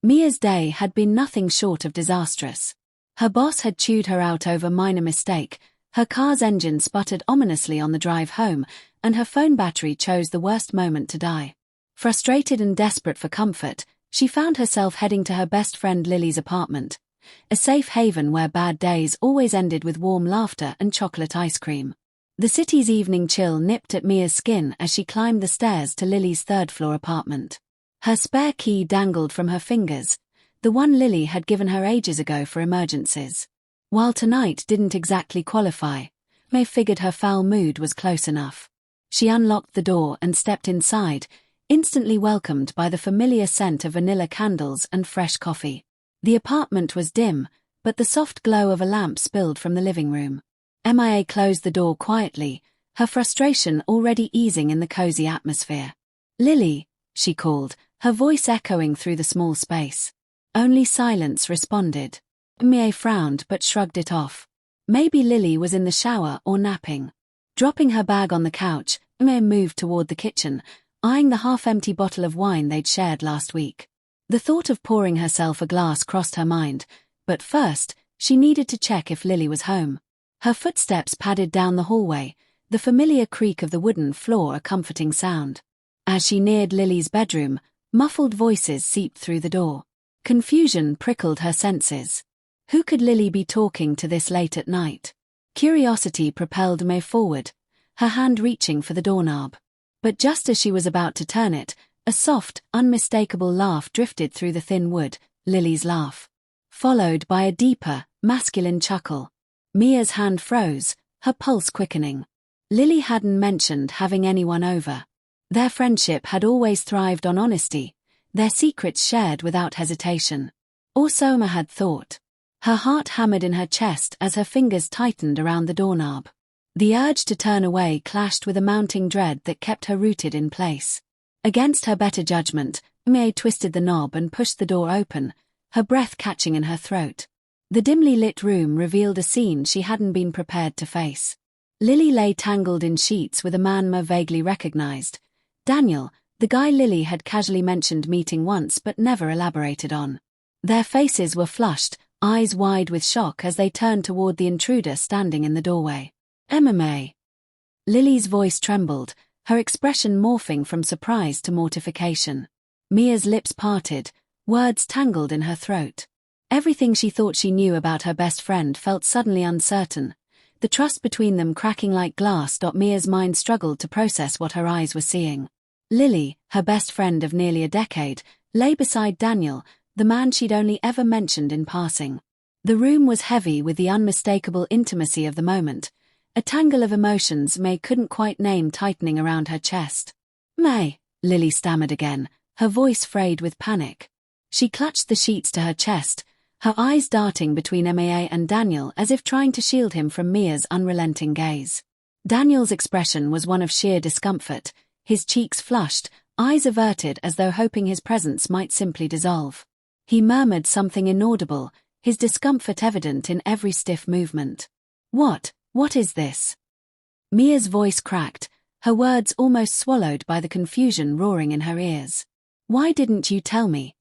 Mia's day had been nothing short of disastrous. Her boss had chewed her out over minor mistake, her car's engine sputtered ominously on the drive home, and her phone battery chose the worst moment to die. Frustrated and desperate for comfort, she found herself heading to her best friend Lily's apartment, a safe haven where bad days always ended with warm laughter and chocolate ice cream. The city's evening chill nipped at Mia's skin as she climbed the stairs to Lily's third-floor apartment. Her spare key dangled from her fingers, the one Lily had given her ages ago for emergencies. While tonight didn't exactly qualify, Mia figured her foul mood was close enough. She unlocked the door and stepped inside, instantly welcomed by the familiar scent of vanilla candles and fresh coffee. The apartment was dim, but the soft glow of a lamp spilled from the living room. Mia closed the door quietly, her frustration already easing in the cozy atmosphere. "Lily," she called, her voice echoing through the small space. Only silence responded. Mia frowned but shrugged it off. Maybe Lily was in the shower or napping. Dropping her bag on the couch, Mia moved toward the kitchen, eyeing the half-empty bottle of wine they'd shared last week. The thought of pouring herself a glass crossed her mind, but first, she needed to check if Lily was home. Her footsteps padded down the hallway, the familiar creak of the wooden floor a comforting sound. As she neared Lily's bedroom, muffled voices seeped through the door. Confusion prickled her senses. Who could Lily be talking to this late at night? Curiosity propelled Mia forward, her hand reaching for the doorknob. But just as she was about to turn it, a soft, unmistakable laugh drifted through the thin wood, Lily's laugh. Followed by a deeper, masculine chuckle. Mia's hand froze, her pulse quickening. Lily hadn't mentioned having anyone over. Their friendship had always thrived on honesty, their secrets shared without hesitation. Or so Mia had thought. Her heart hammered in her chest as her fingers tightened around the doorknob. The urge to turn away clashed with a mounting dread that kept her rooted in place. Against her better judgment, Mia twisted the knob and pushed the door open, her breath catching in her throat. The dimly lit room revealed a scene she hadn't been prepared to face. Lily lay tangled in sheets with a man Mia vaguely recognized. Daniel, the guy Lily had casually mentioned meeting once but never elaborated on. Their faces were flushed, eyes wide with shock as they turned toward the intruder standing in the doorway. "MMA." Lily's voice trembled, her expression morphing from surprise to mortification. Mia's lips parted, words tangled in her throat. Everything she thought she knew about her best friend felt suddenly uncertain. The trust between them cracking like glass. Mia's mind struggled to process what her eyes were seeing. Lily, her best friend of nearly a decade, lay beside Daniel, the man she'd only ever mentioned in passing. The room was heavy with the unmistakable intimacy of the moment, a tangle of emotions Mia couldn't quite name tightening around her chest. "Mia," Lily stammered again, her voice frayed with panic. She clutched the sheets to her chest, her eyes darting between Mia and Daniel as if trying to shield him from Mia's unrelenting gaze. Daniel's expression was one of sheer discomfort, his cheeks flushed, eyes averted as though hoping his presence might simply dissolve. He murmured something inaudible, his discomfort evident in every stiff movement. What is this?" Mia's voice cracked, her words almost swallowed by the confusion roaring in her ears. "Why didn't you tell me?"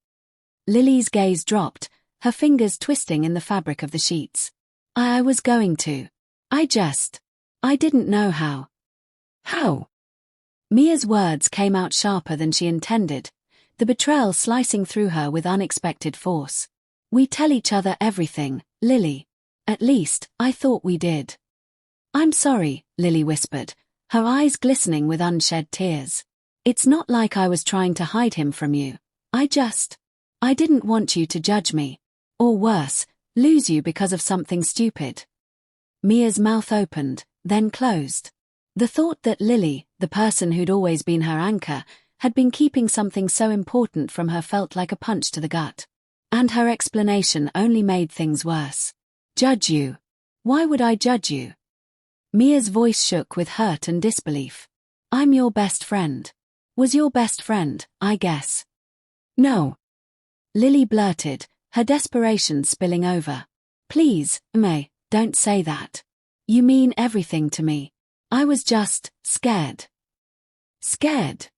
Lily's gaze dropped, her fingers twisting in the fabric of the sheets. I was going to. I didn't know how." "How?" Mia's words came out sharper than she intended, the betrayal slicing through her with unexpected force. "We tell each other everything, Lily. At least, I thought we did." "I'm sorry," Lily whispered, her eyes glistening with unshed tears. "It's not like I was trying to hide him from you. I didn't want you to judge me. Or worse, lose you because of something stupid." Mia's mouth opened, then closed. The thought that Lily, the person who'd always been her anchor, had been keeping something so important from her felt like a punch to the gut. And her explanation only made things worse. "Judge you? Why would I judge you?" Mia's voice shook with hurt and disbelief. "I'm your best friend. Was your best friend, I guess." "No," Lily blurted, her desperation spilling over. "Please, Mia, don't say that. You mean everything to me. I was just scared." "Scared?"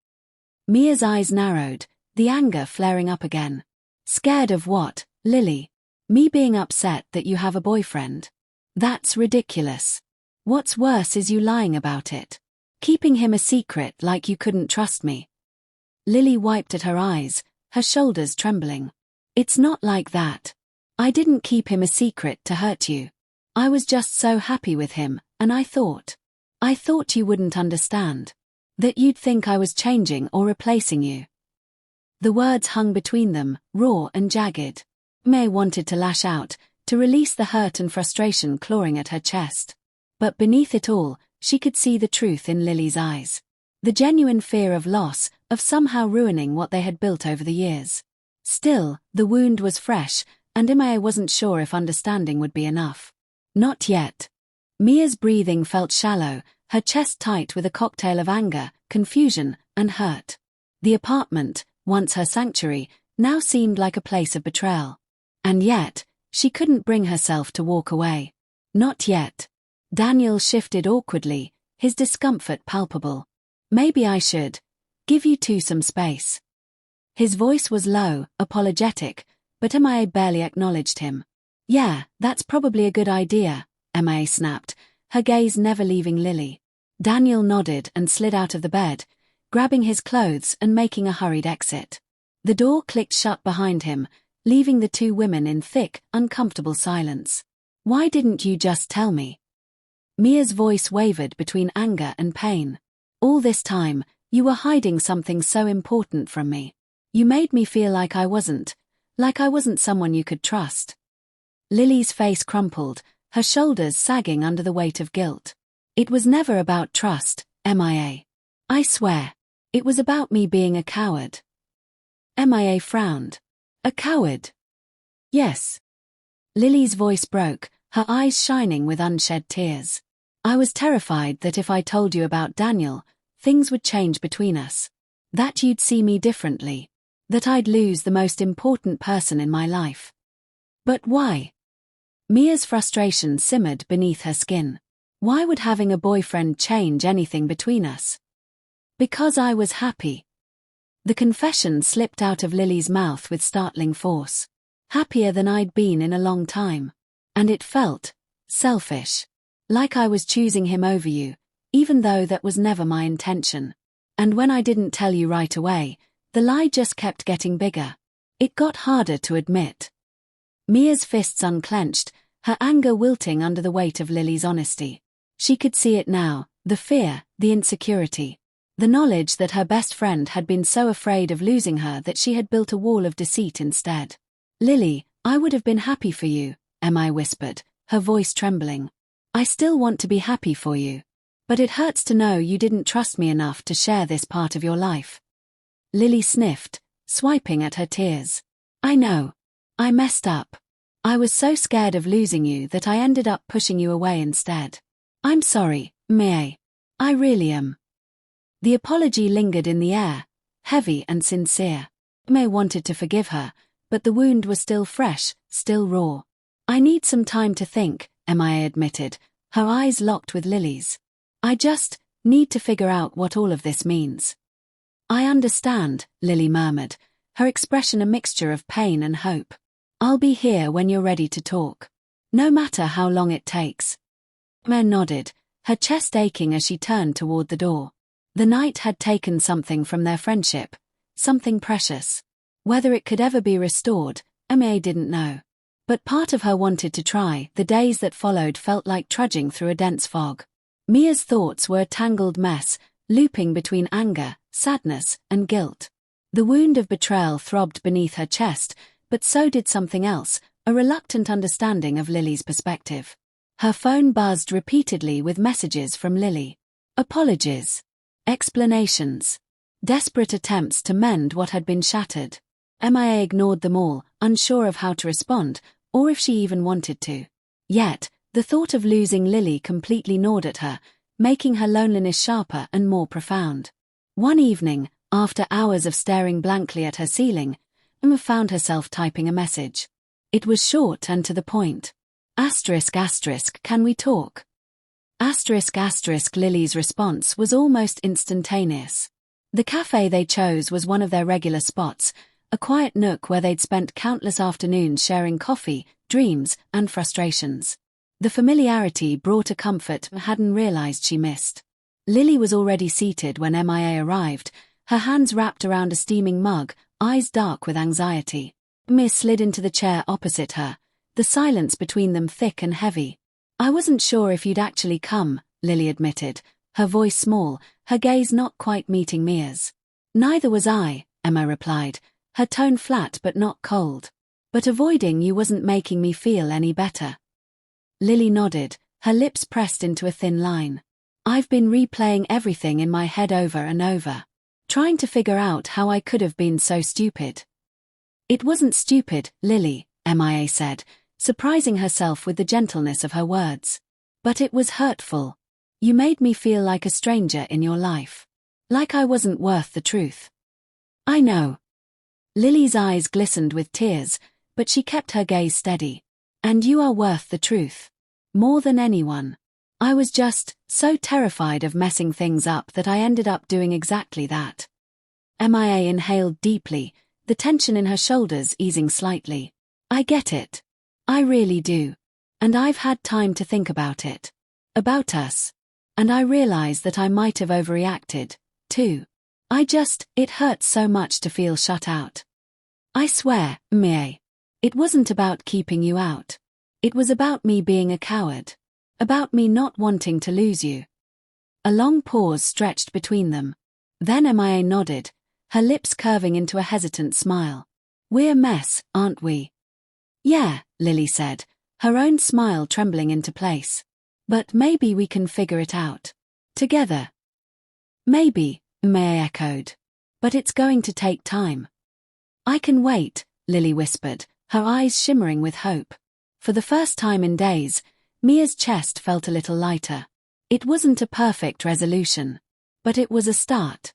Mia's eyes narrowed, the anger flaring up again. Scared of what, Lily? Me being upset that you have a boyfriend? That's ridiculous. What's worse is you lying about it. Keeping him a secret like you couldn't trust me. Lily wiped at her eyes, her shoulders trembling. It's not like that. I didn't keep him a secret to hurt you. I was just so happy with him, and I thought you wouldn't understand. That you'd think I was changing or replacing you. The words hung between them, raw and jagged. May wanted to lash out, to release the hurt and frustration clawing at her chest. But beneath it all, she could see the truth in Lily's eyes. The genuine fear of loss, of somehow ruining what they had built over the years. Still, the wound was fresh, and May wasn't sure if understanding would be enough. Not yet. Mia's breathing felt shallow, her chest tight with a cocktail of anger, confusion, and hurt. The apartment, once her sanctuary, now seemed like a place of betrayal. And yet, she couldn't bring herself to walk away. Not yet. Daniel shifted awkwardly, his discomfort palpable. Maybe I should give you two some space. His voice was low, apologetic, but Mia barely acknowledged him. Yeah, that's probably a good idea, Mia snapped, her gaze never leaving Lily. Daniel nodded and slid out of the bed, grabbing his clothes and making a hurried exit. The door clicked shut behind him, leaving the two women in thick, uncomfortable silence. Why didn't you just tell me? Mia's voice wavered between anger and pain. All this time, you were hiding something so important from me. You made me feel like I wasn't someone you could trust. Lily's face crumpled, her shoulders sagging under the weight of guilt. It was never about trust, Mia. I swear. It was about me being a coward. Mia frowned. A coward? Yes. Lily's voice broke, her eyes shining with unshed tears. I was terrified that if I told you about Daniel, things would change between us. That you'd see me differently. That I'd lose the most important person in my life. But why? Mia's frustration simmered beneath her skin. Why would having a boyfriend change anything between us? Because I was happy. The confession slipped out of Lily's mouth with startling force. Happier than I'd been in a long time. And it felt selfish. Like I was choosing him over you, even though that was never my intention. And when I didn't tell you right away, the lie just kept getting bigger. It got harder to admit. Mia's fists unclenched, her anger wilting under the weight of Lily's honesty. She could see it now, the fear, the insecurity. The knowledge that her best friend had been so afraid of losing her that she had built a wall of deceit instead. Lily, I would have been happy for you, Mia whispered, her voice trembling. I still want to be happy for you. But it hurts to know you didn't trust me enough to share this part of your life. Lily sniffed, swiping at her tears. I know. I messed up. I was so scared of losing you that I ended up pushing you away instead. I'm sorry, Mia. I really am. The apology lingered in the air, heavy and sincere. Mia wanted to forgive her, but the wound was still fresh, still raw. I need some time to think, Mia admitted, her eyes locked with Lily's. I just need to figure out what all of this means. I understand, Lily murmured, her expression a mixture of pain and hope. I'll be here when you're ready to talk. No matter how long it takes. Mia nodded, her chest aching as she turned toward the door. The night had taken something from their friendship, something precious. Whether it could ever be restored, Mia didn't know. But part of her wanted to try. The days that followed felt like trudging through a dense fog. Mia's thoughts were a tangled mess, looping between anger, sadness, and guilt. The wound of betrayal throbbed beneath her chest, but so did something else, a reluctant understanding of Lily's perspective. Her phone buzzed repeatedly with messages from Lily. Apologies. Explanations. Desperate attempts to mend what had been shattered. Mia ignored them all, unsure of how to respond, or if she even wanted to. Yet, the thought of losing Lily completely gnawed at her, making her loneliness sharper and more profound. One evening, after hours of staring blankly at her ceiling, Emma found herself typing a message. It was short and to the point. ***, can we talk? ***, Lily's response was almost instantaneous. The cafe they chose was one of their regular spots, a quiet nook where they'd spent countless afternoons sharing coffee, dreams, and frustrations. The familiarity brought a comfort hadn't realized she missed. Lily was already seated when MIA arrived, her hands wrapped around a steaming mug, eyes dark with anxiety. Mia slid into the chair opposite her, the silence between them thick and heavy. "I wasn't sure if you'd actually come," Lily admitted, her voice small, her gaze not quite meeting Mia's. "Neither was I," Emma replied, her tone flat but not cold. "But avoiding you wasn't making me feel any better." Lily nodded, her lips pressed into a thin line. "I've been replaying everything in my head over and over, trying to figure out how I could have been so stupid." "It wasn't stupid, Lily," MIA said, surprising herself with the gentleness of her words. "But it was hurtful. You made me feel like a stranger in your life. Like I wasn't worth the truth." "I know." Lily's eyes glistened with tears, but she kept her gaze steady. "And you are worth the truth. More than anyone. I was just so terrified of messing things up that I ended up doing exactly that." MIA inhaled deeply, the tension in her shoulders easing slightly. "I get it. I really do. And I've had time to think about it. About us. And I realize that I might have overreacted, too. It hurts so much to feel shut out. I swear, Mie. It wasn't about keeping you out. It was about me being a coward. About me not wanting to lose you." A long pause stretched between them. Then MIA nodded, her lips curving into a hesitant smile. "We're a mess, aren't we?" "Yeah," Lily said, her own smile trembling into place. "But maybe we can figure it out. Together." "Maybe," Mia echoed. "But it's going to take time." "I can wait," Lily whispered, her eyes shimmering with hope. For the first time in days, Mia's chest felt a little lighter. It wasn't a perfect resolution. But it was a start.